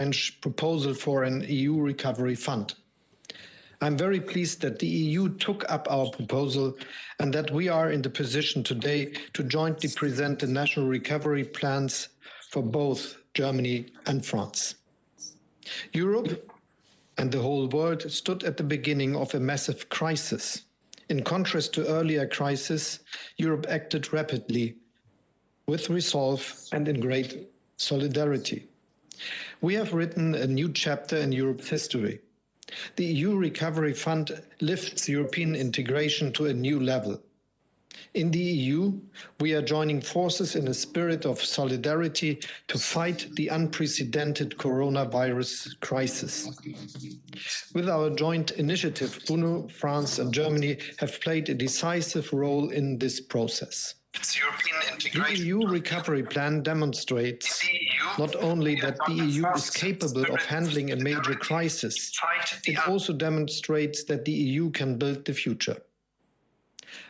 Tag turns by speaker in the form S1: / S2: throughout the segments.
S1: French proposal for an EU recovery fund. I'm very pleased that the EU took up our proposal and that we are in the position today to jointly present the national recovery plans for both Germany and France. Europe and the whole world stood at the beginning of a massive crisis. In contrast to earlier crises, Europe acted rapidly, with resolve and in great solidarity. We have written a new chapter in Europe's history. The EU Recovery Fund lifts European integration to a new level. In the EU, we are joining forces in a spirit of solidarity to fight the unprecedented coronavirus crisis. With our joint initiative, Bruno, France and Germany have played a decisive role in this process. The EU recovery plan demonstrates not only that the EU is capable of handling a major crisis, it also demonstrates that the EU can build the future.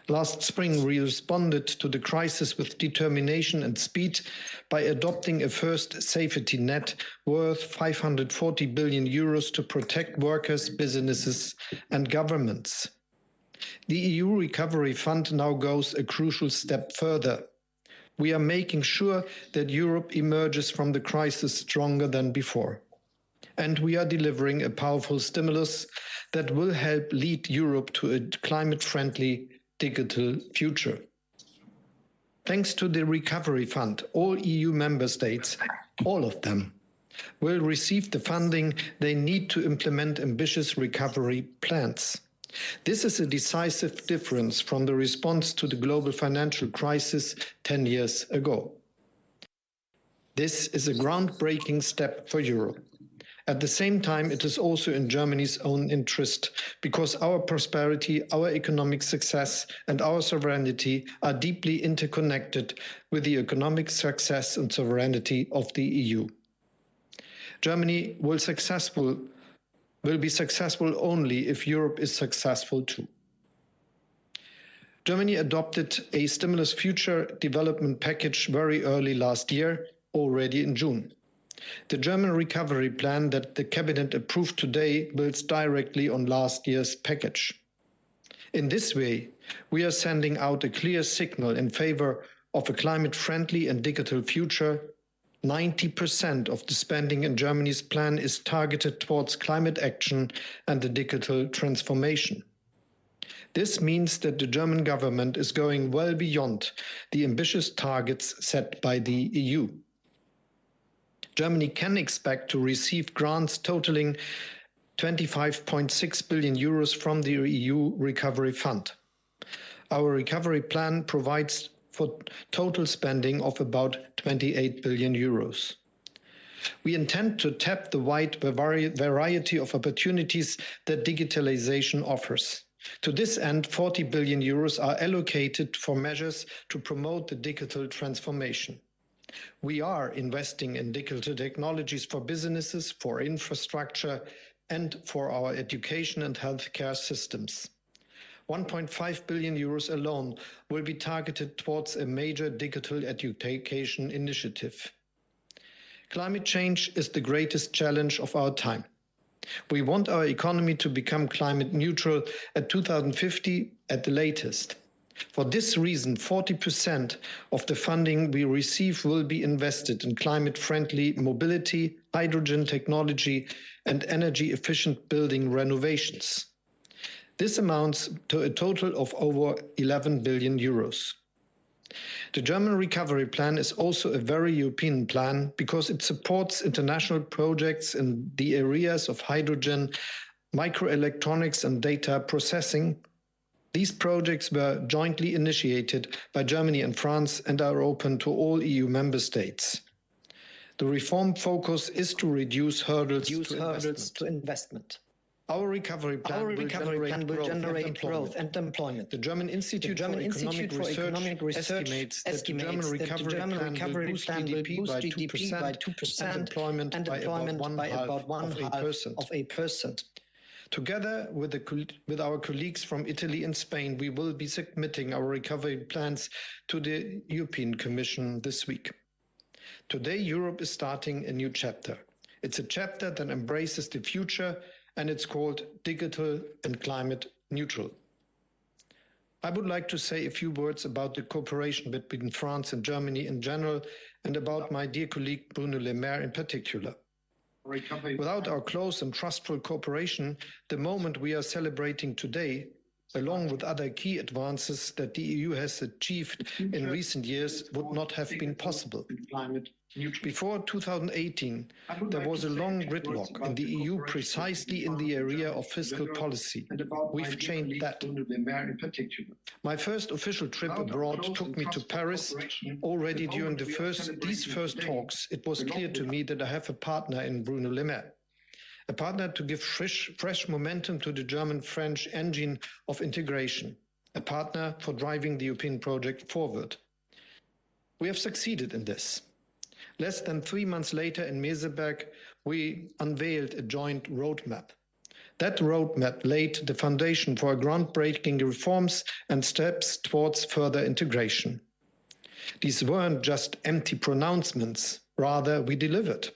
S1: Last spring, we responded to the crisis with determination and speed by adopting a first safety net worth 540 billion euros to protect workers, businesses and governments. The EU Recovery Fund now goes a crucial step further. We are making sure that Europe emerges from the crisis stronger than before. And we are delivering a powerful stimulus that will help lead Europe to a climate-friendly digital future. Thanks to the Recovery Fund, all EU member states, all of them, will receive the funding they need to implement ambitious recovery plans. This is a decisive difference from the response to the global financial crisis 10 years ago. This is a groundbreaking step for Europe. At the same time, it is also in Germany's own interest, because our prosperity, our economic success, and our sovereignty are deeply interconnected with the economic success and sovereignty of the EU. Germany will be successful only if Europe is successful too. Germany adopted a stimulus future development package very early last year, already in June. The German recovery plan that the cabinet approved today builds directly on last year's package. In this way, we are sending out a clear signal in favor of a climate-friendly and digital future. 90% of the spending in Germany's plan is targeted towards climate action and the digital transformation. This means that the German government is going well beyond the ambitious targets set by the EU. Germany can expect to receive grants totaling 25.6 billion euros from the EU Recovery Fund. Our recovery plan provides for total spending of about 28 billion euros. We intend to tap the wide variety of opportunities that digitalization offers. To this end, 40 billion euros are allocated for measures to promote the digital transformation. We are investing in digital technologies for businesses, for infrastructure, and for our education and healthcare systems. 1.5 billion euros alone will be targeted towards a major digital education initiative. Climate change is the greatest challenge of our time. We want our economy to become climate neutral at 2050 at the latest. For this reason, 40% of the funding we receive will be invested in climate-friendly mobility, hydrogen technology, and energy-efficient building renovations. This amounts to a total of over 11 billion euros. The German recovery plan is also a very European plan because it supports international projects in the areas of hydrogen, microelectronics, and data processing. These projects were jointly initiated by Germany and France and are open to all EU member states. The reform focus is to reduce hurdles to investment. Our recovery plan will generate growth and employment. The German Institute for Economic Research estimates that the German recovery plan will boost GDP by 2% and employment by about one half of a percent. Together with our colleagues from Italy and Spain, we will be submitting our recovery plans to the European Commission this week. Today, Europe is starting a new chapter. It's a chapter that embraces the future, and it's called Digital and Climate Neutral. I would like to say a few words about the cooperation between France and Germany in general, and about my dear colleague Bruno Le Maire in particular. Without our close and trustful cooperation, the moment we are celebrating today, along with other key advances that the EU has achieved in recent years, would not have been possible. Before 2018, there was a long gridlock in the EU precisely in the area of fiscal policy. We've changed that. My first official trip abroad took me to Paris. Already during these first talks, it was clear to me that I have a partner in Bruno Le Maire. A partner to give fresh momentum to the German-French engine of integration, a partner for driving the European project forward. We have succeeded in this. Less than 3 months later in Meseberg, we unveiled a joint roadmap. That roadmap laid the foundation for groundbreaking reforms and steps towards further integration. These weren't just empty pronouncements, rather we delivered.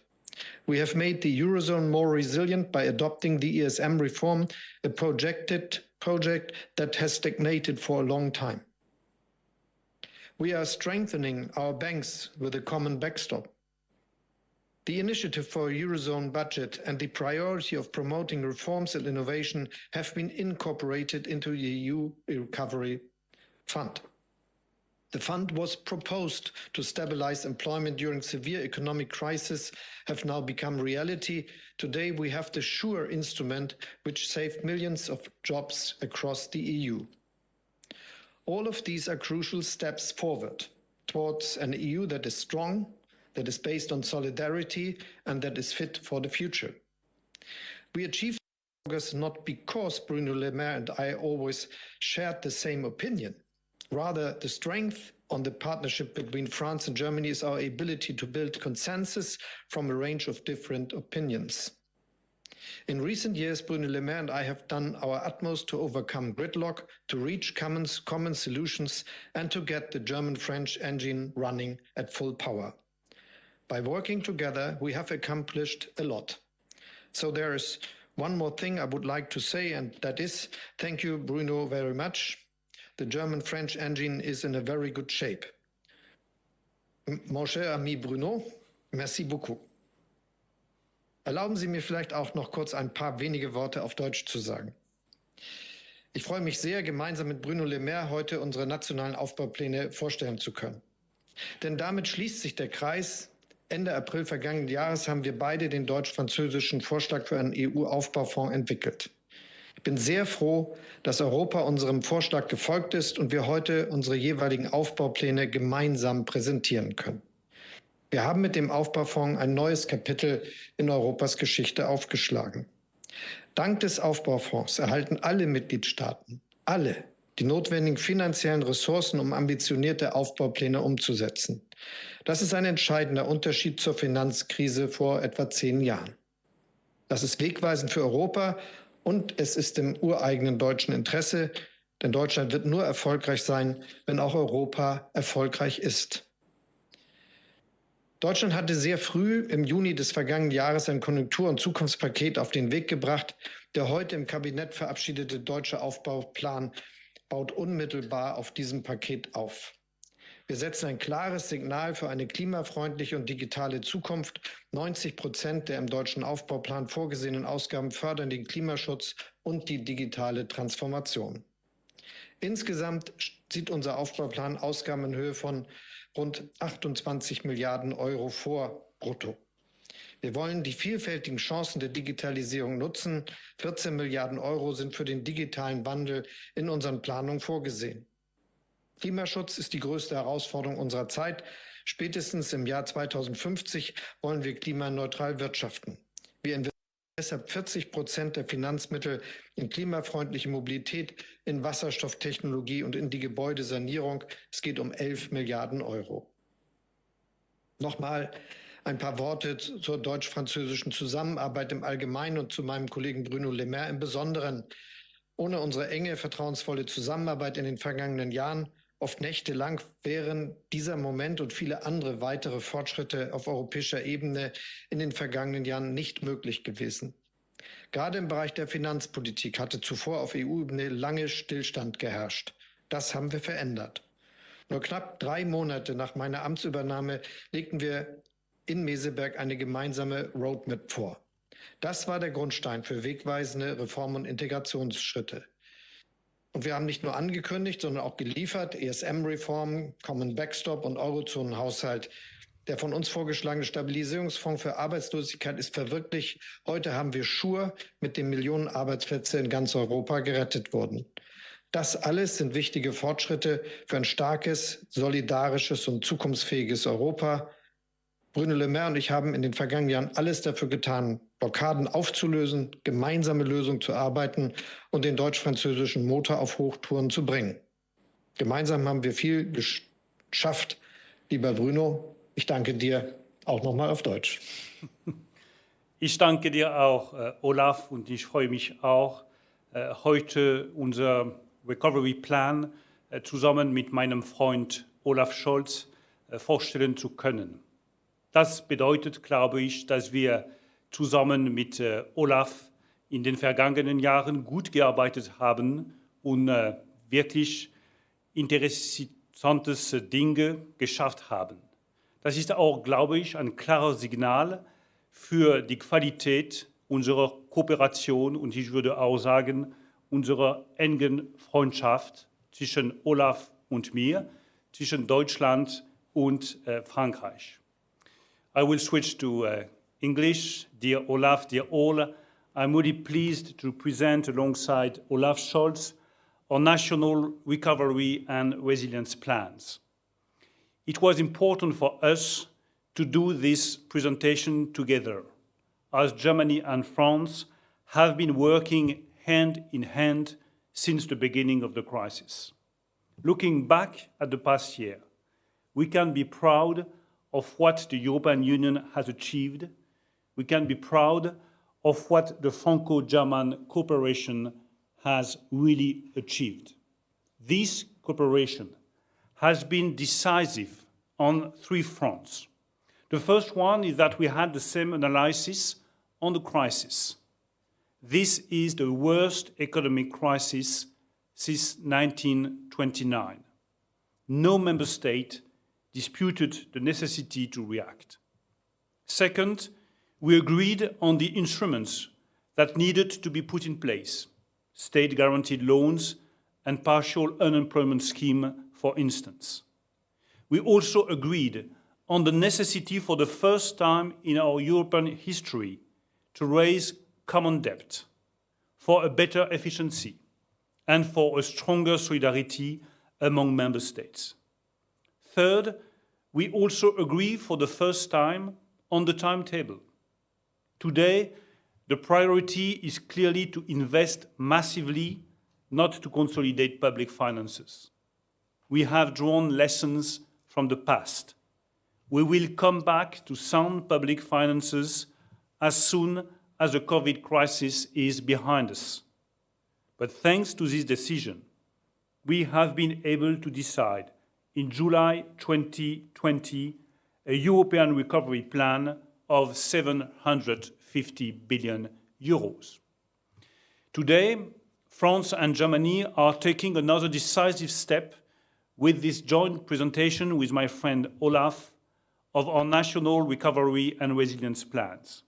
S1: We have made the Eurozone more resilient by adopting the ESM reform, a project that has stagnated for a long time. We are strengthening our banks with a common backstop. The initiative for a Eurozone budget and the priority of promoting reforms and innovation have been incorporated into the EU Recovery Fund. The fund was proposed to stabilize employment during severe economic crisis, have now become reality. Today we have the SURE instrument, which saved millions of jobs across the EU. All of these are crucial steps forward towards an EU that is strong, that is based on solidarity, and that is fit for the future. We achieved progress not because Bruno Le Maire and I always shared the same opinion. Rather, the strength on the partnership between France and Germany is our ability to build consensus from a range of different opinions. In recent years, Bruno Le Maire and I have done our utmost to overcome gridlock, to reach common solutions, and to get the German-French engine running at full power. By working together, we have accomplished a lot. So there is one more thing I would like to say, and that is, thank you, Bruno, very much. The German-French engine is in a very good shape. Mon cher ami Bruno, merci beaucoup. Erlauben Sie mir vielleicht auch noch kurz ein paar wenige Worte auf Deutsch zu sagen. Ich freue mich sehr, gemeinsam mit Bruno Le Maire heute unsere nationalen Aufbaupläne vorstellen zu können. Denn damit schließt sich der Kreis. Ende April vergangenen Jahres haben wir beide den deutsch-französischen Vorschlag für einen EU-Aufbaufonds entwickelt. Ich bin sehr froh, dass Europa unserem Vorschlag gefolgt ist und wir heute unsere jeweiligen Aufbaupläne gemeinsam präsentieren können. Wir haben mit dem Aufbaufonds ein neues Kapitel in Europas Geschichte aufgeschlagen. Dank des Aufbaufonds erhalten alle Mitgliedstaaten, die notwendigen finanziellen Ressourcen, um ambitionierte Aufbaupläne umzusetzen. Das ist ein entscheidender Unterschied zur Finanzkrise vor etwa 10 Jahren. Das ist wegweisend für Europa und es ist im ureigenen deutschen Interesse, denn Deutschland wird nur erfolgreich sein, wenn auch Europa erfolgreich ist. Deutschland hatte sehr früh im Juni des vergangenen Jahres ein Konjunktur- und Zukunftspaket auf den Weg gebracht. Der heute im Kabinett verabschiedete deutsche Aufbauplan baut unmittelbar auf diesem Paket auf. Wir setzen ein klares Signal für eine klimafreundliche und digitale Zukunft. 90% der im deutschen Aufbauplan vorgesehenen Ausgaben fördern den Klimaschutz und die digitale Transformation. Insgesamt sieht unser Aufbauplan Ausgaben in Höhe von rund 28 Milliarden Euro vor, brutto. Wir wollen die vielfältigen Chancen der Digitalisierung nutzen. 14 Milliarden Euro sind für den digitalen Wandel in unseren Planungen vorgesehen. Klimaschutz ist die größte Herausforderung unserer Zeit. Spätestens im Jahr 2050 wollen wir klimaneutral wirtschaften. Wir investieren deshalb 40% der Finanzmittel in klimafreundliche Mobilität, in Wasserstofftechnologie und in die Gebäudesanierung. Es geht um 11 Milliarden Euro. Nochmal ein paar Worte zur deutsch-französischen Zusammenarbeit im Allgemeinen und zu meinem Kollegen Bruno Le Maire im Besonderen. Ohne unsere enge, vertrauensvolle Zusammenarbeit in den vergangenen Jahren, oft nächtelang, wären dieser Moment und viele andere weitere Fortschritte auf europäischer Ebene in den vergangenen Jahren nicht möglich gewesen. Gerade im Bereich der Finanzpolitik hatte zuvor auf EU-Ebene lange Stillstand geherrscht. Das haben wir verändert. Nur knapp 3 Monate nach meiner Amtsübernahme legten wir in Meseberg eine gemeinsame Roadmap vor. Das war der Grundstein für wegweisende Reform- und Integrationsschritte. Und wir haben nicht nur angekündigt, sondern auch geliefert: ESM-Reform, Common Backstop und Eurozonenhaushalt. Der von uns vorgeschlagene Stabilisierungsfonds für Arbeitslosigkeit ist verwirklicht. Heute haben wir Schur, mit dem Millionen Arbeitsplätze in ganz Europa gerettet wurden. Das alles sind wichtige Fortschritte für ein starkes, solidarisches und zukunftsfähiges Europa. Bruno Le Maire und ich haben in den vergangenen Jahren alles dafür getan, Blockaden aufzulösen, gemeinsame Lösungen zu arbeiten und den deutsch-französischen Motor auf Hochtouren zu bringen. Gemeinsam haben wir viel geschafft. Lieber Bruno, ich danke dir auch nochmal auf Deutsch.
S2: Ich danke dir auch, Olaf, und ich freue mich auch, heute unser Recovery Plan zusammen mit meinem Freund Olaf Scholz vorstellen zu können. Das bedeutet, glaube ich, dass wir zusammen mit Olaf in den vergangenen Jahren gut gearbeitet haben und wirklich interessante Dinge geschafft haben. Das ist auch, glaube ich, ein klares Signal für die Qualität unserer Kooperation und ich würde auch sagen, unserer engen Freundschaft zwischen Olaf und mir, zwischen Deutschland und Frankreich. I will switch to English. Dear Olaf, dear all, I'm really pleased to present alongside Olaf Scholz our national recovery and resilience plans. It was important for us to do this presentation together, as Germany and France have been working hand in hand since the beginning of the crisis. Looking back at the past year, we can be proud of what the European Union has achieved. We can be proud of what the Franco-German cooperation has really achieved. This cooperation has been decisive on 3 fronts. The first one is that we had the same analysis on the crisis. This is the worst economic crisis since 1929. No member state disputed the necessity to react. Second, we agreed on the instruments that needed to be put in place: state-guaranteed loans and partial unemployment scheme, for instance. We also agreed on the necessity for the first time in our European history to raise common debt for a better efficiency and for a stronger solidarity among member states. Third, we also agree for the first time on the timetable. Today, the priority is clearly to invest massively, not to consolidate public finances. We have drawn lessons from the past. We will come back to sound public finances as soon as the COVID crisis is behind us. But thanks to this decision, we have been able to decide in July 2020 a European recovery plan of 750 billion euros. Today, France and Germany are taking another decisive step with this joint presentation with my friend Olaf of our national recovery and resilience plans.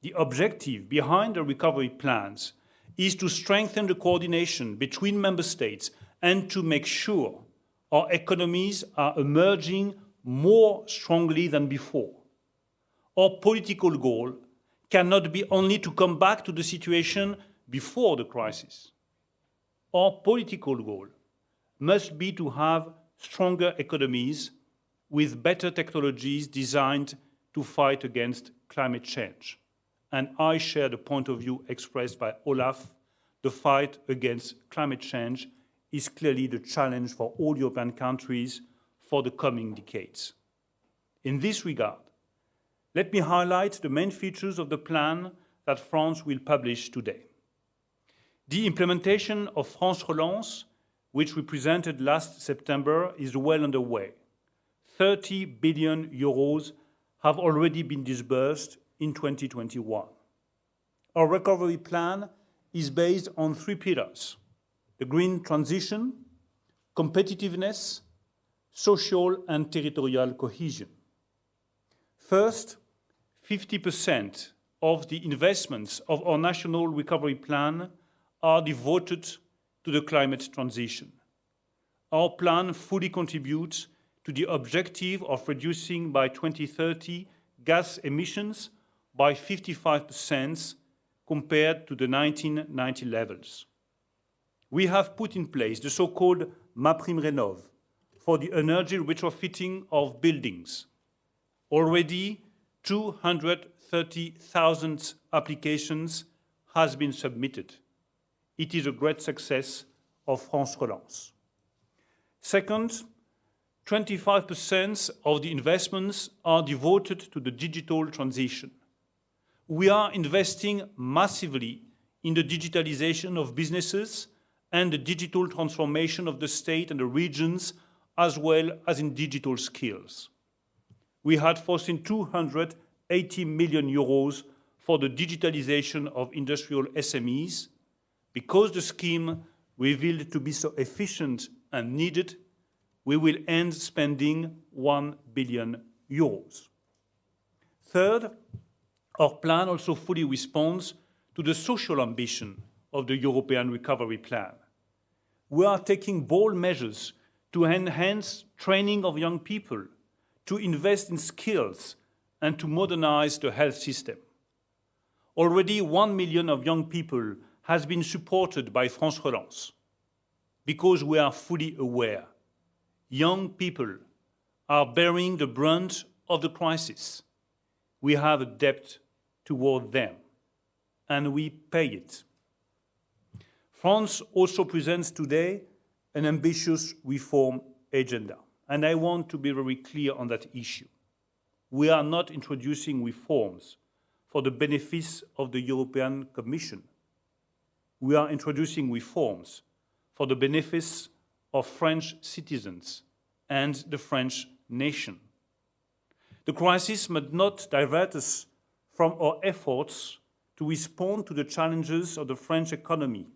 S2: The objective behind the recovery plans is to strengthen the coordination between member states and to make sure our economies are emerging more strongly than before. Our political goal cannot be only to come back to the situation before the crisis. Our political goal must be to have stronger economies with better technologies designed to fight against climate change. And I share the point of view expressed by Olaf. The fight against climate change is clearly the challenge for all European countries for the coming decades. In this regard, let me highlight the main features of the plan that France will publish today. The implementation of France Relance which we presented last September, is well underway. 30 billion euros have already been disbursed in 2021. Our recovery plan is based on 3 pillars: the green transition, competitiveness, social and territorial cohesion. First, 50% of the investments of our national recovery plan are devoted to the climate transition. Our plan fully contributes to the objective of reducing by 2030 gas emissions by 55% compared to the 1990 levels. We have put in place the so-called MaPrimeRénov' for the energy retrofitting of buildings. Already 230,000 applications has been submitted. It is a great success of France Relance. Second, 25% of the investments are devoted to the digital transition. We are investing massively in the digitalization of businesses and the digital transformation of the state and the regions, as well as in digital skills. We had foreseen 280 million euros for the digitalization of industrial SMEs. Because the scheme revealed to be so efficient and needed, we will end spending 1 billion euros. Third, our plan also fully responds to the social ambition of the European Recovery Plan. We are taking bold measures to enhance training of young people, to invest in skills, and to modernize the health system. Already 1 million of young people has been supported by France Relance, because we are fully aware young people are bearing the brunt of the crisis. We have a debt toward them, and we pay it. France also presents today an ambitious reform agenda, and I want to be very clear on that issue. We are not introducing reforms for the benefits of the European Commission. We are introducing reforms for the benefits of French citizens and the French nation. The crisis must not divert us from our efforts to respond to the challenges of the French economy.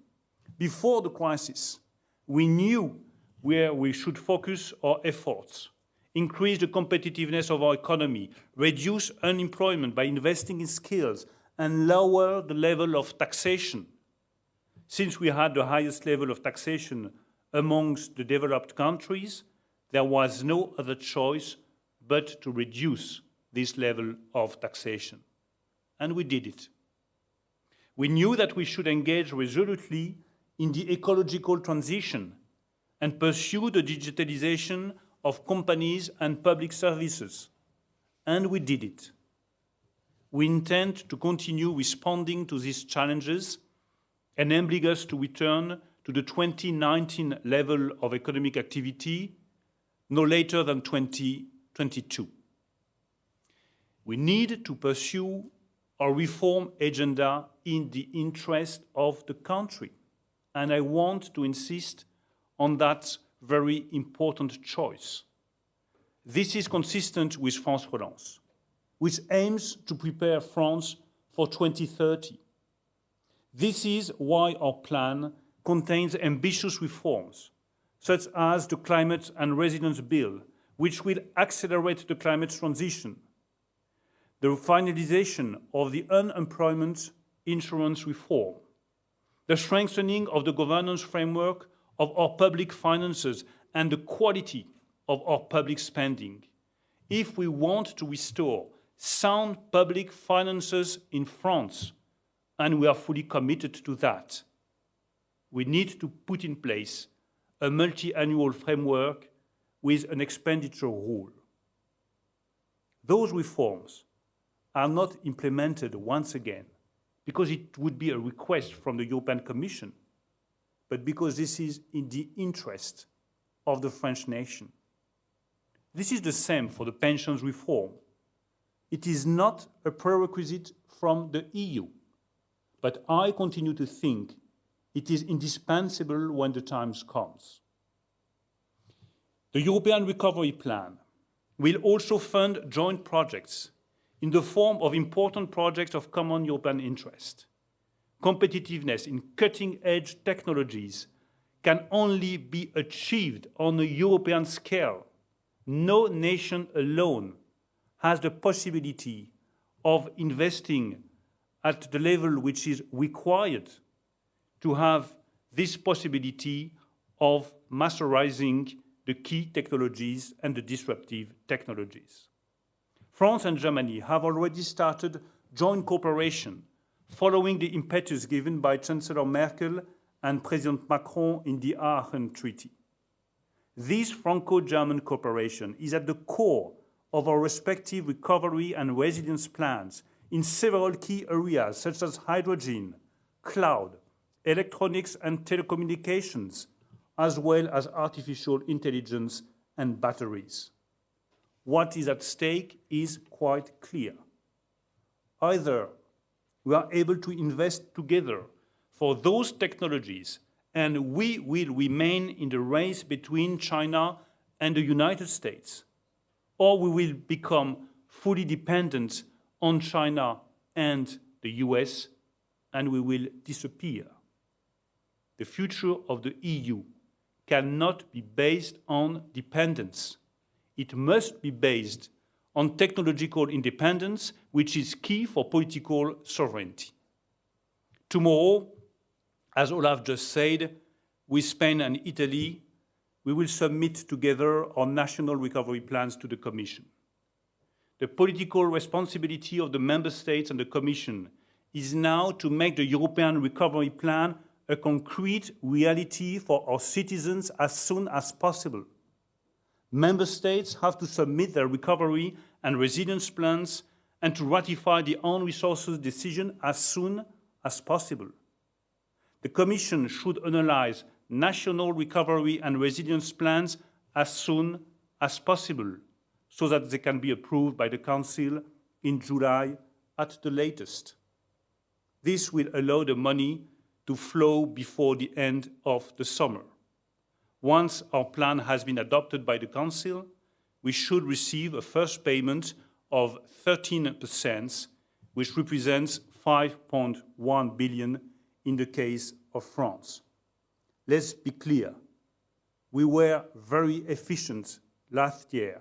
S2: Before the crisis, we knew where we should focus our efforts: increase the competitiveness of our economy, reduce unemployment by investing in skills, and lower the level of taxation. Since we had the highest level of taxation amongst the developed countries, there was no other choice but to reduce this level of taxation. And we did it. We knew that we should engage resolutely in the ecological transition and pursue the digitalization of companies and public services. And we did it. We intend to continue responding to these challenges, enabling us to return to the 2019 level of economic activity no later than 2022. We need to pursue our reform agenda in the interest of the country. And I want to insist on that very important choice. This is consistent with France Relance, which aims to prepare France for 2030. This is why our plan contains ambitious reforms, such as the Climate and Resilience Bill, which will accelerate the climate transition, the finalization of the unemployment insurance reform, the strengthening of the governance framework of our public finances and the quality of our public spending. If we want to restore sound public finances in France, and we are fully committed to that, we need to put in place a multi-annual framework with an expenditure rule. Those reforms are not implemented once again because it would be a request from the European Commission, but because this is in the interest of the French nation. This is the same for the pensions reform. It is not a prerequisite from the EU, but I continue to think it is indispensable when the time comes. The European Recovery Plan will also fund joint projects in the form of important projects of common European interest. Competitiveness in cutting-edge technologies can only be achieved on a European scale. No nation alone has the possibility of investing at the level which is required to have this possibility of masterizing the key technologies and the disruptive technologies. France and Germany have already started joint cooperation following the impetus given by Chancellor Merkel and President Macron in the Aachen Treaty. This Franco-German cooperation is at the core of our respective recovery and resilience plans in several key areas such as hydrogen, cloud, electronics and telecommunications, as well as artificial intelligence and batteries. What is at stake is quite clear. Either we are able to invest together for those technologies and we will remain in the race between China and the United States, or we will become fully dependent on China and the US, and we will disappear. The future of the EU cannot be based on dependence. It must be based on technological independence, which is key for political sovereignty. Tomorrow, as Olaf just said, with Spain and Italy, we will submit together our national recovery plans to the Commission. The political responsibility of the Member States and the Commission is now to make the European Recovery Plan a concrete reality for our citizens as soon as possible. Member States have to submit their recovery and resilience plans and to ratify the own resources decision as soon as possible. The Commission should analyze national recovery and resilience plans as soon as possible so that they can be approved by the Council in July at the latest. This will allow the money to flow before the end of the summer. Once our plan has been adopted by the Council, we should receive a first payment of 13%, which represents 5.1 billion in the case of France. Let's be clear. We were very efficient last year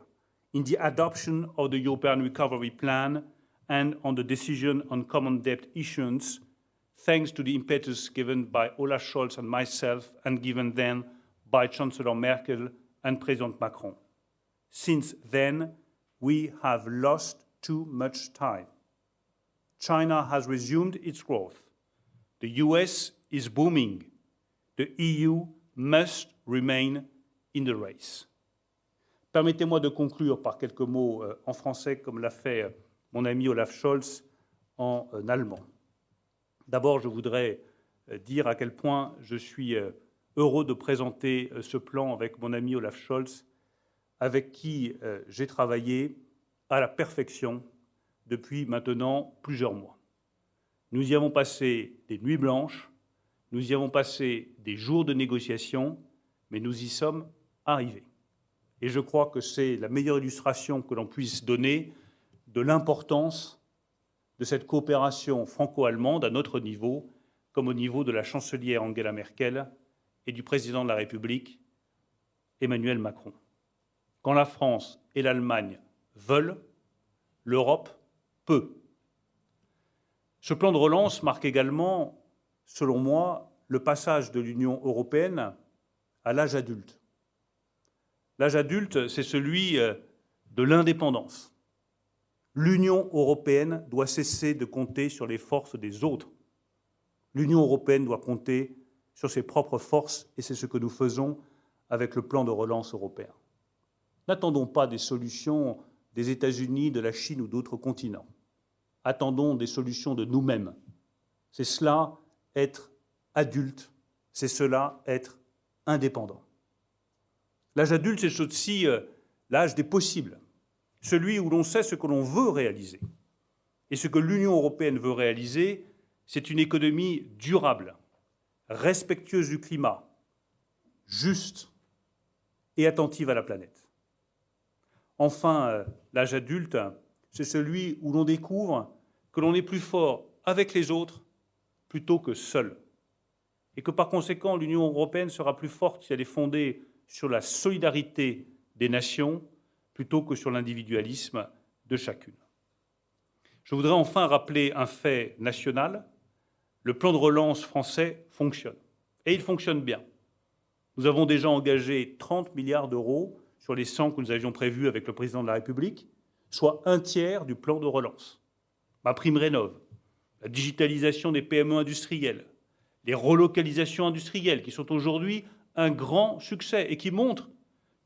S2: in the adoption of the European Recovery Plan and on the decision on common debt issuance, thanks to the impetus given by Olaf Scholz and myself and given then by Chancellor Merkel and President Macron. Since then, we have lost too much time. China has resumed its growth. The US is booming. The EU must remain in the race. Permettez-moi de conclure par quelques mots en français, comme l'a fait mon ami Olaf Scholz en allemand. D'abord, je voudrais dire à quel point je suis heureux de présenter ce plan avec mon ami Olaf Scholz, avec qui j'ai travaillé à la perfection depuis maintenant plusieurs mois. Nous y avons passé des nuits blanches, nous y avons passé des jours de négociation, mais nous y sommes arrivés. Et je crois que c'est la meilleure illustration que l'on puisse donner de l'importance de cette coopération franco-allemande à notre niveau, comme au niveau de la chancelière Angela Merkel et du président de la République, Emmanuel Macron. Quand la France et l'Allemagne veulent, l'Europe peut. Ce plan de relance marque également, selon moi, le passage de l'Union européenne à l'âge adulte. L'âge adulte, c'est celui de l'indépendance. L'Union européenne doit cesser de compter sur les forces des autres. L'Union européenne doit compter sur ses propres forces, et c'est ce que nous faisons avec le plan de relance européen. N'attendons pas des solutions des États-Unis, de la Chine ou d'autres continents. Attendons des solutions de nous-mêmes. C'est cela, être adulte, c'est cela, être indépendant. L'âge adulte, c'est aussi l'âge des possibles, celui où l'on sait ce que l'on veut réaliser. Et ce que l'Union européenne veut réaliser, c'est une économie durable, respectueuse du climat, juste et attentive à la planète. Enfin, l'âge adulte, c'est celui où l'on découvre que l'on est plus fort avec les autres plutôt que seul. Et que par conséquent, l'Union européenne sera plus forte si elle est fondée sur la solidarité des nations plutôt que sur l'individualisme de chacune. Je voudrais enfin rappeler un fait national. Le plan de relance français fonctionne. Et il fonctionne bien. Nous avons déjà engagé 30 milliards d'euros sur les 100 que nous avions prévus avec le président de la République, soit un tiers du plan de relance. Ma prime rénov', la digitalisation des PME industrielles, les relocalisations industrielles qui sont aujourd'hui un grand succès et qui montrent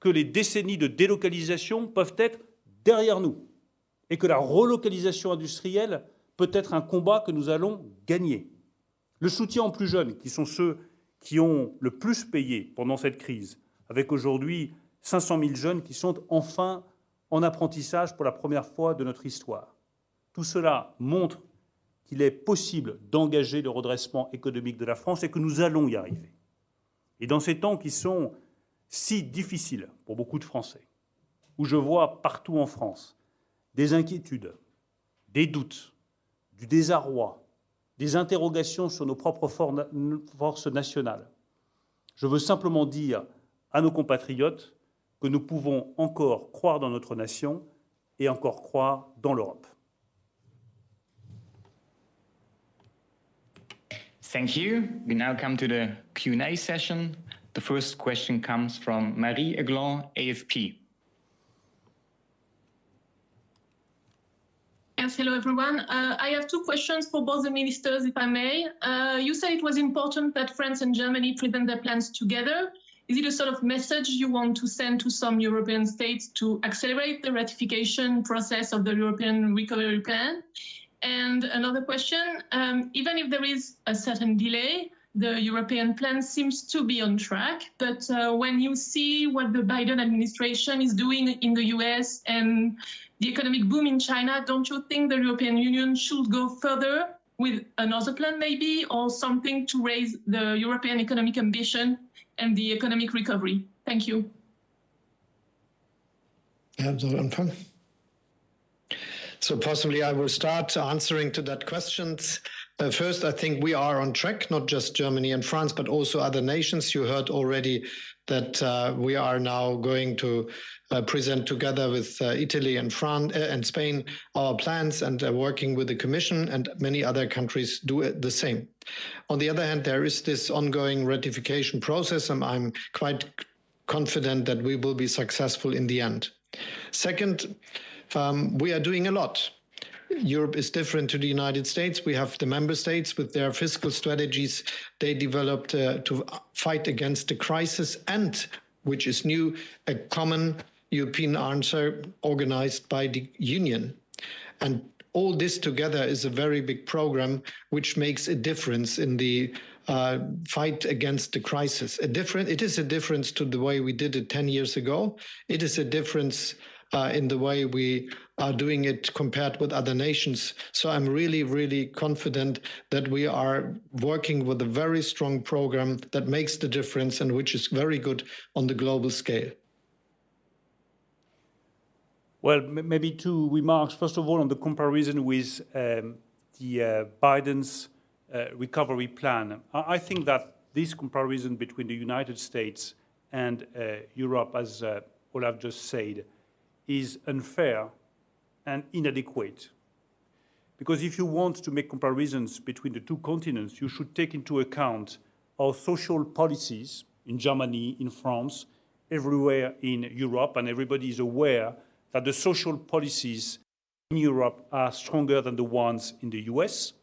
S2: que les décennies de délocalisation peuvent être derrière nous et que la relocalisation industrielle peut être un combat que nous allons gagner. Le soutien aux plus jeunes, qui sont ceux qui ont le plus payé pendant cette crise, avec aujourd'hui 500 000 jeunes qui sont enfin en apprentissage pour la première fois de notre histoire. Tout cela montre qu'il est possible d'engager le redressement économique de la France et que nous allons y arriver. Et dans ces temps qui sont si difficiles pour beaucoup de Français, où je vois partout en France des inquiétudes, des doutes, du désarroi, des interrogations sur nos propres forces nationales, je veux simplement dire à nos compatriotes que nous pouvons encore croire dans notre nation et encore croire dans l'Europe.
S3: Thank you. We now come to the Q&A session. The first question comes from Maire, AFP.
S4: Yes, hello everyone. I have two questions for both the ministers, if I may. You said it was important that France and Germany present their plans together. Is it a sort of message you want to send to some European states to accelerate the ratification process of the European Recovery Plan? And another question, even if there is a certain delay, the European plan seems to be on track. But when you see what the Biden administration is doing in the US and the economic boom in China, don't you think the European Union should go further with another plan maybe, or something to raise the European economic ambition and the economic recovery? Thank you.
S1: So possibly I will start answering to that questions. First, I think we are on track, not just Germany and France, but also other nations. You heard already that we are now going to present together with Italy and France and Spain our plans, and working with the Commission, and many other countries do the same. On the other hand, there is this ongoing ratification process, and I'm quite confident that we will be successful in the end. Second, we are doing a lot. Europe is different to the United States. We have the member states with their fiscal strategies they developed to fight against the crisis, and, which is new, a common European answer organized by the Union. And all this together is a very big program which makes a difference in the fight against the crisis. It is a difference to the way we did it 10 years ago. It is a difference in the way we are doing it compared with other nations. So I'm really, really confident that we are working with a very strong program that makes the difference and which is very good on the global scale.
S2: Well, maybe two remarks. First of all, on the comparison with the Biden's recovery plan. I think that this comparison between the United States and Europe, as Olaf just said, is unfair and inadequate. Because if you want to make comparisons between the two continents, you should take into account our social policies in Germany, in France, everywhere in Europe, and everybody is aware that the social policies in Europe are stronger than the ones in the US.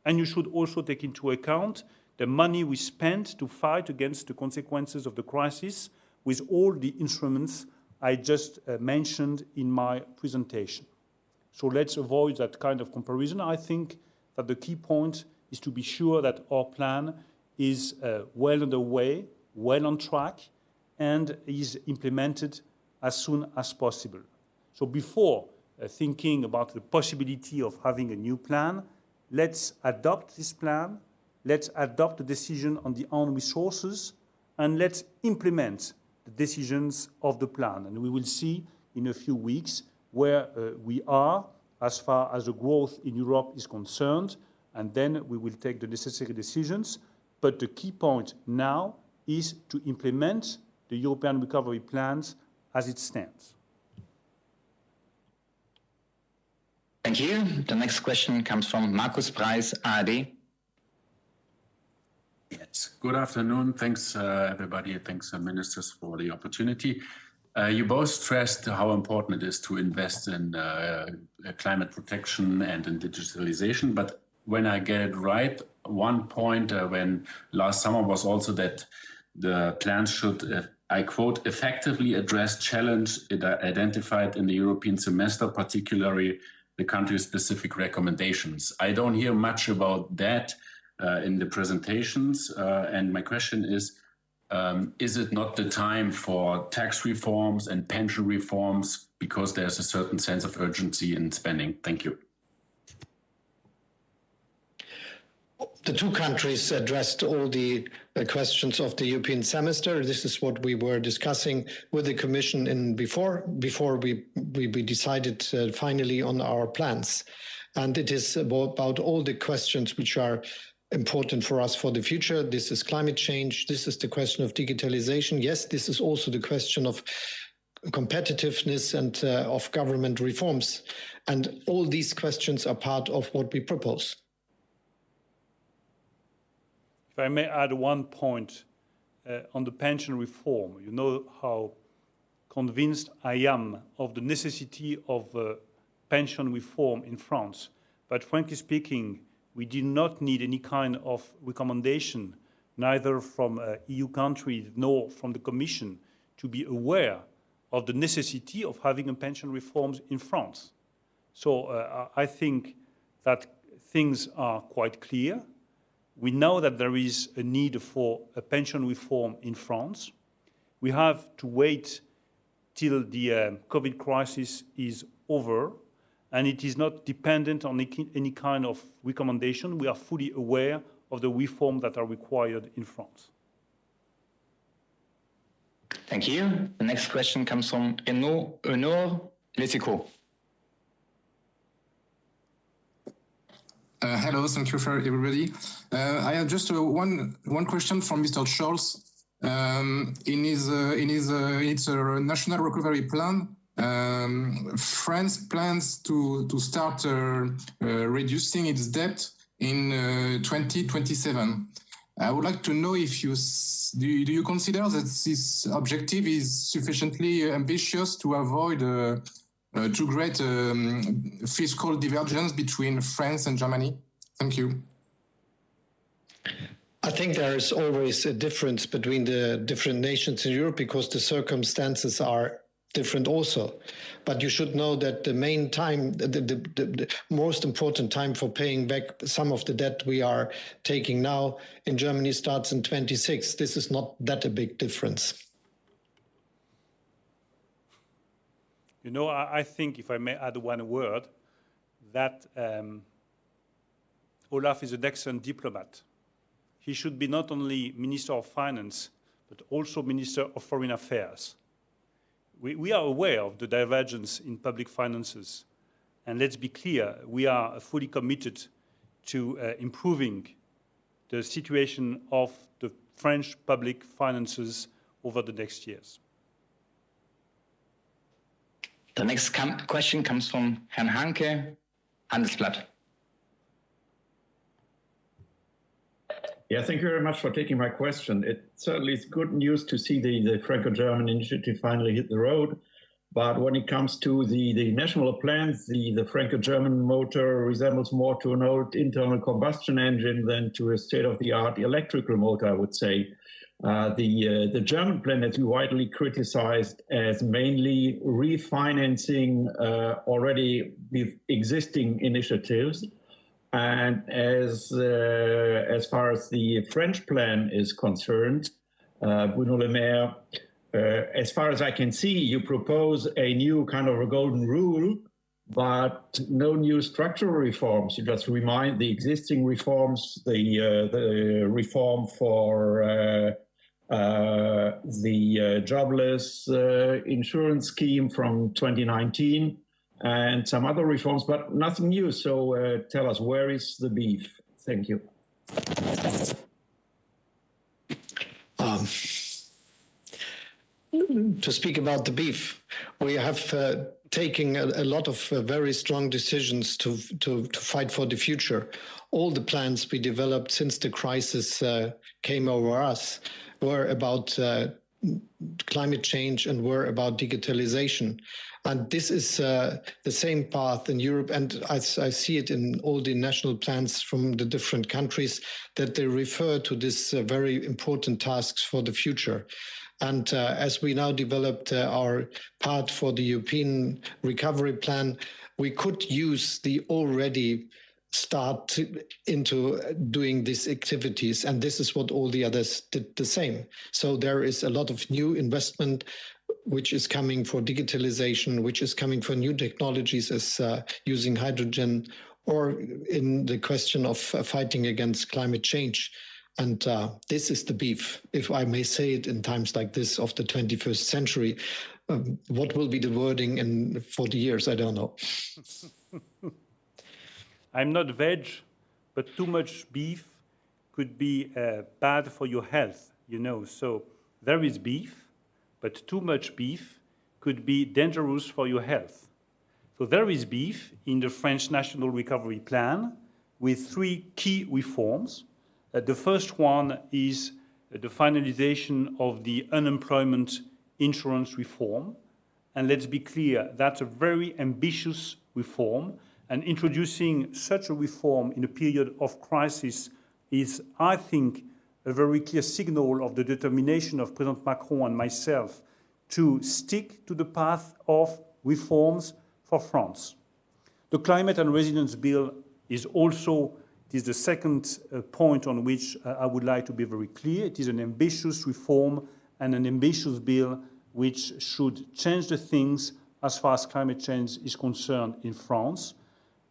S2: And you should also take into account the money we spent to fight against the consequences of the crisis with all the instruments I just mentioned in my presentation. So let's avoid that kind of comparison. I think that the key point is to be sure that our plan is well underway, well on track, and is implemented as soon as possible. So before thinking about the possibility of having a new plan, let's adopt this plan, let's adopt the decision on the own resources, and let's implement the decisions of the plan. And we will see in a few weeks where we are as far as the growth in Europe is concerned, and then we will take the necessary decisions. But the key point now is to implement the European recovery plans as it stands.
S3: Thank you. The next question comes from Markus Preis, ARD.
S5: Yes. Good afternoon. Thanks, everybody. Thanks, ministers, for the opportunity. You both stressed how important it is to invest in climate protection and in digitalization. But when I get it right, one point when last summer was also that the plans should, I quote, effectively address challenge identified in the European semester, particularly the country-specific recommendations. I don't hear much about that in the presentations. And my question is it not the time for tax reforms and pension reforms because there's a certain sense of urgency in spending? Thank you.
S1: The two countries addressed all the questions of the European semester. This is what we were discussing with the Commission before we decided finally on our plans. And it is about all the questions which are important for us for the future. This is climate change. This is the question of digitalization. Yes, this is also the question of competitiveness and of government reforms. And all these questions are part of what we propose.
S2: If I may add one point on the pension reform, you know how convinced I am of the necessity of pension reform in France. But frankly speaking, we do not need any kind of recommendation, neither from EU countries nor from the Commission, to be aware of the necessity of having a pension reforms in France. So I think that things are quite clear. We know that there is a need for a pension reform in France. We have to wait till the COVID crisis is over, and it is not dependent on any kind of recommendation. We are fully aware of the reforms that are required in France.
S3: Thank you. The next question comes from Honor Les Echos.
S6: Hello, thank you for everybody. I have just one question from Mr. Scholz. In its national recovery plan, France plans to start reducing its debt in 2027. I would like to know if do you consider that this objective is sufficiently ambitious to avoid too great fiscal divergence between France and Germany? Thank you.
S1: I think there is always a difference between the different nations in Europe because the circumstances are different also. But you should know that the main time, the most important time for paying back some of the debt we are taking now in Germany starts in 26. This is not that a big difference.
S2: You know, I think, if I may add one word, that Olaf is an excellent diplomat. He should be not only Minister of Finance, but also Minister of Foreign Affairs. We are aware of the divergence in public finances. And let's be clear, we are fully committed to improving the situation of the French public finances over the next years.
S3: The next question comes from Herrn Hanke, Handelsblatt.
S7: Yeah, thank you very much for taking my question. It certainly is good news to see the Franco-German initiative finally hit the road. But when it comes to the national plans, the Franco-German motor resembles more to an old internal combustion engine than to a state-of-the-art electrical motor, I would say. The German plan has been widely criticized as mainly refinancing already with existing initiatives. And as far as the French plan is concerned, Bruno Le Maire, as far as I can see, you propose a new kind of a golden rule, but no new structural reforms. You just remind the existing reforms, the reform for the jobless insurance scheme from 2019, and some other reforms, but nothing new. So tell us, where is the beef? Thank you.
S1: To speak about the beef, we have taken a lot of very strong decisions to fight for the future. All the plans we developed since the crisis came over us were about climate change and were about digitalization. And this is the same path in Europe, and I see it in all the national plans from the different countries, that they refer to this very important tasks for the future. And as we now developed our part for the European recovery plan, we could use the already start into doing these activities. And this is what all the others did the same. So there is a lot of new investment which is coming for digitalization, which is coming for new technologies as using hydrogen, or in the question of fighting against climate change. And this is the beef, if I may say it, in times like this of the 21st century. What will be the wording in 40 years? I don't know.
S2: I'm not veg, but too much beef could be bad for your health, you know. So there is beef, but too much beef could be dangerous for your health. So there is beef in the French National Recovery Plan with 3 key reforms. The first one is the finalization of the unemployment insurance reform. And let's be clear, that's a very ambitious reform. And introducing such a reform in a period of crisis is, I think, a very clear signal of the determination of President Macron and myself to stick to the path of reforms for France. The Climate and Resilience Bill is also, it is the second point on which I would like to be very clear. It is an ambitious reform and an ambitious bill which should change the things as far as climate change is concerned in France.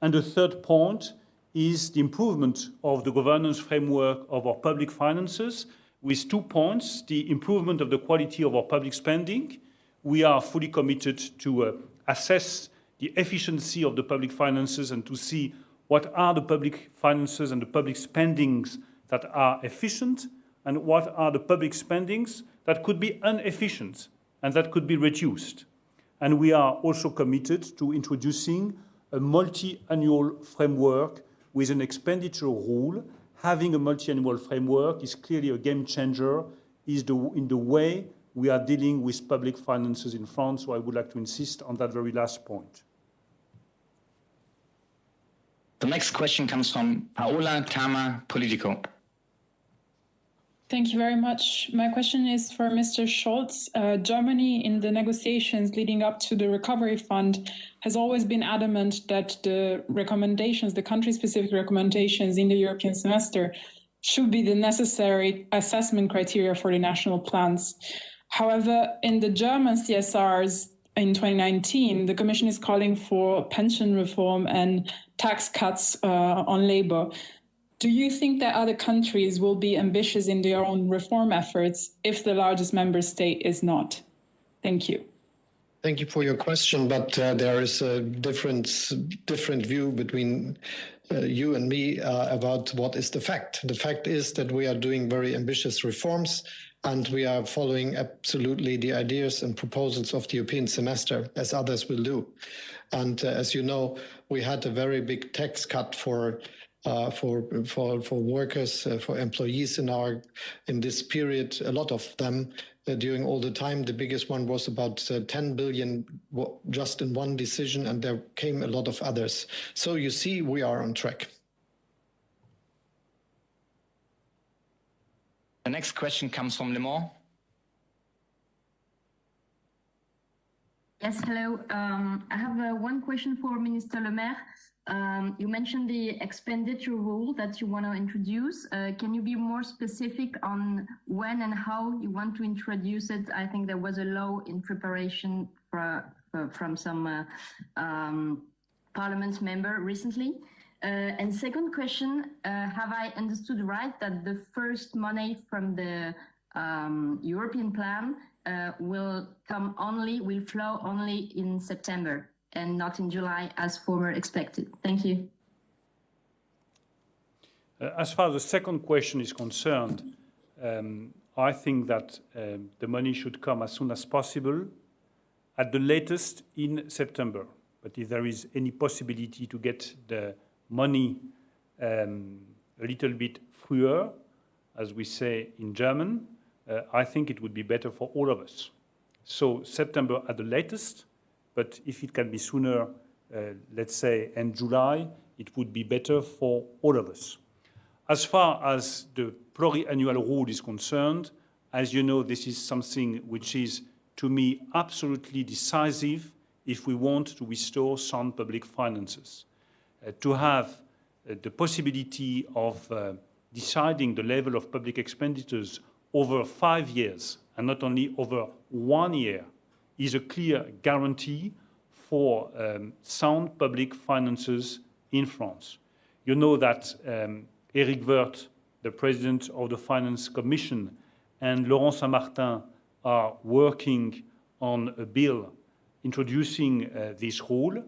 S2: And the third point is the improvement of the governance framework of our public finances with 2 points: the improvement of the quality of our public spending. We are fully committed to assess the efficiency of the public finances and to see what are the public finances and the public spendings that are efficient and what are the public spendings that could be inefficient and that could be reduced. And we are also committed to introducing a multi-annual framework with an expenditure rule. Having a multi-annual framework is clearly a game changer in the way we are dealing with public finances in France, so I would like to insist on that very last point.
S3: The next question comes from Paola Tama, Politico.
S8: Thank you very much. My question is for Mr. Scholz. Germany, in the negotiations leading up to the recovery fund, has always been adamant that the recommendations, the country-specific recommendations in the European semester, should be the necessary assessment criteria for the national plans. However, in the German CSRs in 2019, the Commission is calling for pension reform and tax cuts on labor. Do you think that other countries will be ambitious in their own reform efforts if the largest member state is not? Thank you.
S1: Thank you for your question, but there is a different view between you and me about what is the fact. The fact is that we are doing very ambitious reforms, and we are following absolutely the ideas and proposals of the European semester, as others will do. And as you know, we had a very big tax cut for workers, for employees in this period. A lot of them during all the time. The biggest one was about 10 billion just in one decision, and there came a lot of others. So you see, we are on track.
S3: The next question comes from Le Mans.
S9: Yes, hello. I have one question for Minister Le Maire. You mentioned the expenditure rule that you want to introduce. Can you be more specific on when and how you want to introduce it? I think there was a law in preparation from some parliament member recently. And second question, have I understood right that the first money from the European plan will flow only in September and not in July as former expected? Thank you.
S2: As far as the second question is concerned, I think that the money should come as soon as possible, at the latest in September. But if there is any possibility to get the money a little bit früher, as we say in German, I think it would be better for all of us. So September at the latest, but if it can be sooner, let's say in July, it would be better for all of us. As far as the pluriannual rule is concerned, as you know, this is something which is, to me, absolutely decisive if we want to restore sound public finances. To have the possibility of deciding the level of public expenditures over 5 years and not only over 1 year is a clear guarantee for sound public finances in France. You know that Éric Woerth, the president of the Finance Commission, and Laurent Saint-Martin are working on a bill introducing this rule.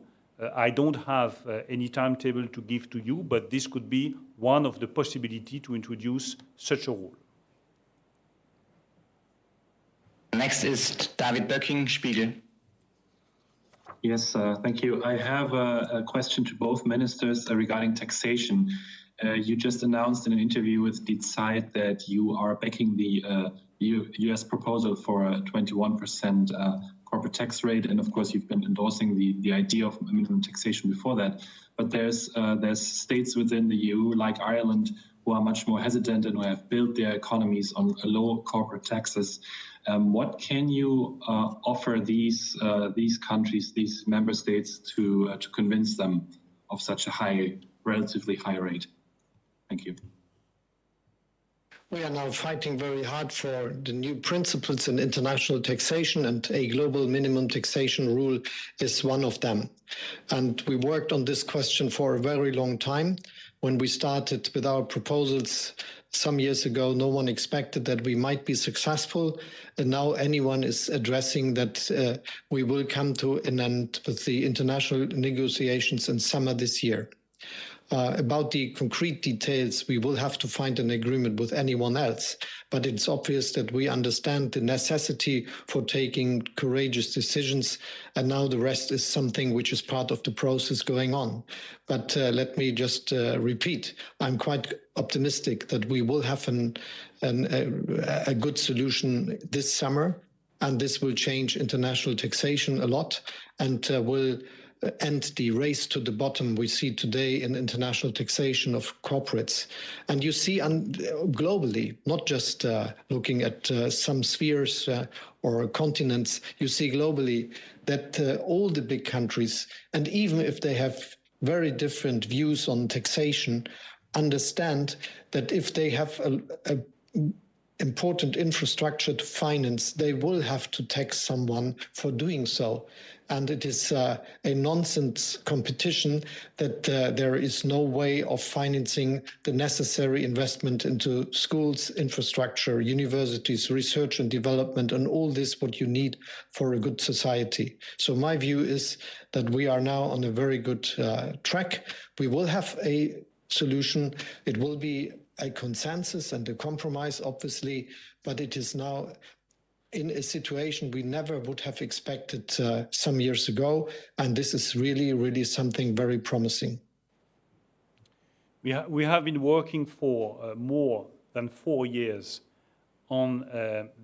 S2: I don't have any timetable to give to you, but this could be one of the possibilities to introduce such a rule.
S3: Next is David Böcking, Spiegel.
S10: Yes, thank you. I have a question to both ministers regarding taxation. You just announced in an interview with Die Zeit that you are backing the US proposal for a 21% corporate tax rate, and of course you've been endorsing the idea of minimum taxation before that. But there's states within the EU, like Ireland, who are much more hesitant and who have built their economies on low corporate taxes. What can you offer these countries, these member states, to convince them of such a relatively high rate? Thank you.
S1: We are now fighting very hard for the new principles in international taxation, and a global minimum taxation rule is one of them. And we worked on this question for a very long time. When we started with our proposals some years ago, no one expected that we might be successful. And now anyone is addressing that we will come to an end with the international negotiations in summer this year. About the concrete details, we will have to find an agreement with anyone else, but it's obvious that we understand the necessity for taking courageous decisions, and now the rest is something which is part of the process going on. But let me just repeat, I'm quite optimistic that we will have a good solution this summer, and this will change international taxation a lot, and will end the race to the bottom we see today in international taxation of corporates. And you see globally, not just looking at some spheres or continents, you see globally that all the big countries, and even if they have very different views on taxation, understand that if they have a important infrastructure to finance, they will have to tax someone for doing so. And it is a nonsense competition that there is no way of financing the necessary investment into schools, infrastructure, universities, research and development, and all this what you need for a good society. So my view is that we are now on a very good track. We will have a solution. It will be a consensus and a compromise, obviously, but it is now in a situation we never would have expected some years ago, and this is really, really something very promising.
S2: We have been working for more than 4 years on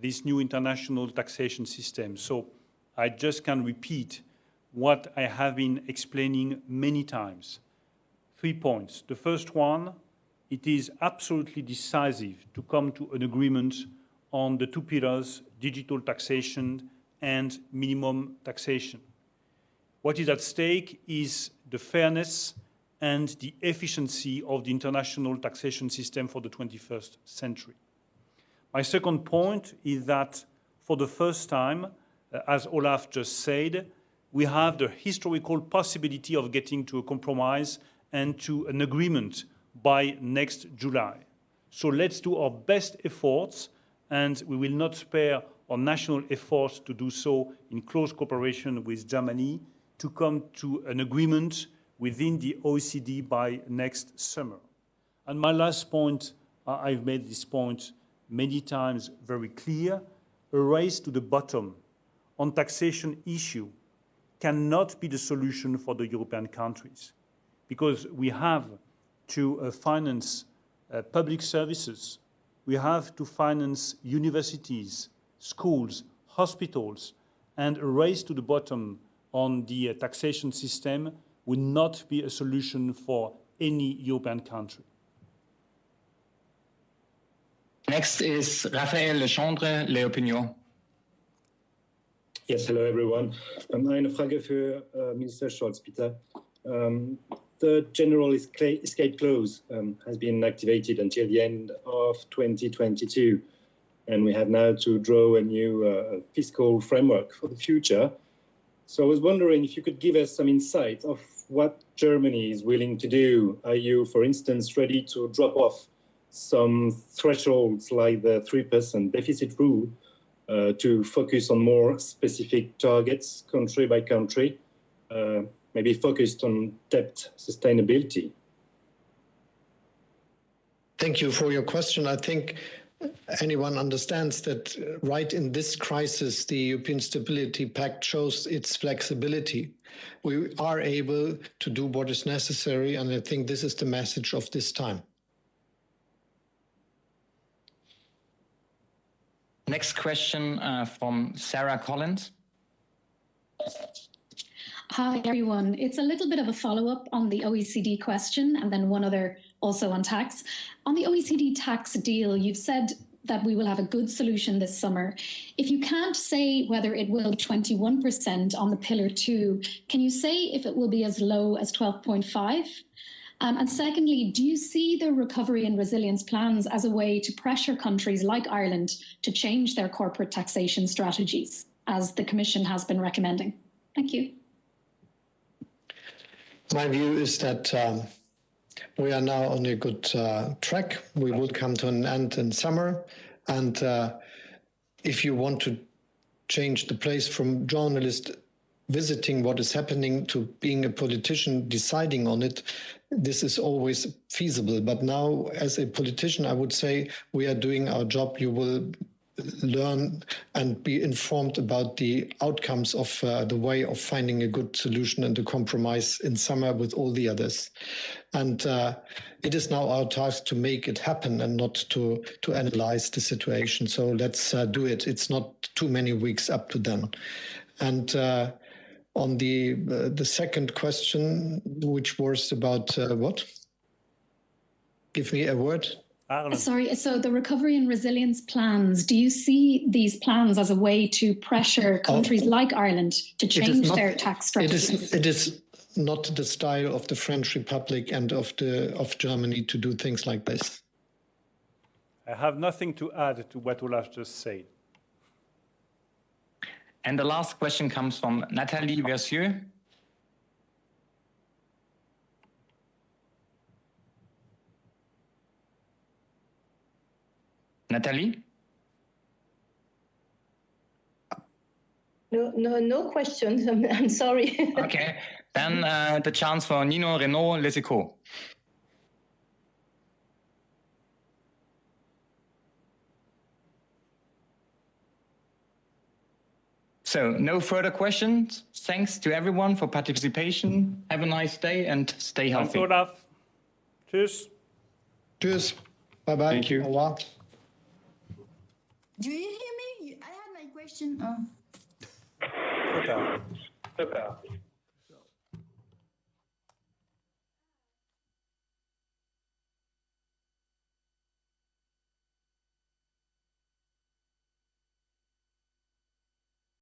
S2: this new international taxation system, so I just can repeat what I have been explaining many times. 3 points. The first one, it is absolutely decisive to come to an agreement on the 2 pillars, digital taxation and minimum taxation. What is at stake is the fairness and the efficiency of the international taxation system for the 21st century. My second point is that for the first time, as Olaf just said, we have the historical possibility of getting to a compromise and to an agreement by next July. So let's do our best efforts, and we will not spare our national efforts to do so in close cooperation with Germany to come to an agreement within the OECD by next summer. And my last point, I've made this point many times very clear, a race to the bottom on taxation issue cannot be the solution for the European countries, because we have to finance public services, we have to finance universities, schools, hospitals, and a race to the bottom on the taxation system would not be a solution for any European country.
S3: Next is Raphaël Legendre, Les Opinions.
S11: Yes, hello everyone. Eine Frage für Minister Scholz, bitte. The general escape clause has been activated until the end of 2022, and we have now to draw a new fiscal framework for the future. So I was wondering if you could give us some insight of what Germany is willing to do. Are you, for instance, ready to drop off some thresholds like the 3% deficit rule to focus on more specific targets, country by country, maybe focused on debt sustainability?
S1: Thank you for your question. I think anyone understands that right in this crisis, the European Stability Pact shows its flexibility. We are able to do what is necessary, and I think this is the message of this time.
S3: Next question from Sarah Collins.
S12: Hi, everyone. It's a little bit of a follow-up on the OECD question and then one other also on tax. On the OECD tax deal, you've said that we will have a good solution this summer. If you can't say whether it will be 21% on the Pillar 2, can you say if it will be as low as 12.5%? And secondly, do you see the recovery and resilience plans as a way to pressure countries like Ireland to change their corporate taxation strategies, as the Commission has been recommending? Thank you.
S1: My view is that we are now on a good track. We will come to an end in summer. And if you want to change the place from journalist visiting what is happening to being a politician deciding on it, this is always feasible. But now, as a politician, I would say we are doing our job. You will learn and be informed about the outcomes of the way of finding a good solution and a compromise in summer with all the others. And it is now our task to make it happen and not to analyze the situation. So let's do it. It's not too many weeks up to then. And on the second question, which was about what? Give me a word.
S12: Sorry, so the recovery and resilience plans, do you see these plans as a way to pressure countries like Ireland to change their tax strategies?
S1: It is not the style of the French Republic and of Germany to do things like this.
S2: I have nothing to add to what Olaf just said.
S3: And the last question comes from Nathalie Versieux. Nathalie?
S13: No questions. I'm sorry.
S3: Okay, then the chance for Nino Renaud, Les Echos. So no further questions. Thanks to everyone for participation. Have a nice day and stay healthy.
S2: Thanks, Olaf. Tschüss.
S1: Tschüss. Bye-bye.
S11: Thank you.
S1: Au revoir.
S14: Do you hear me? I had my question.
S2: Super.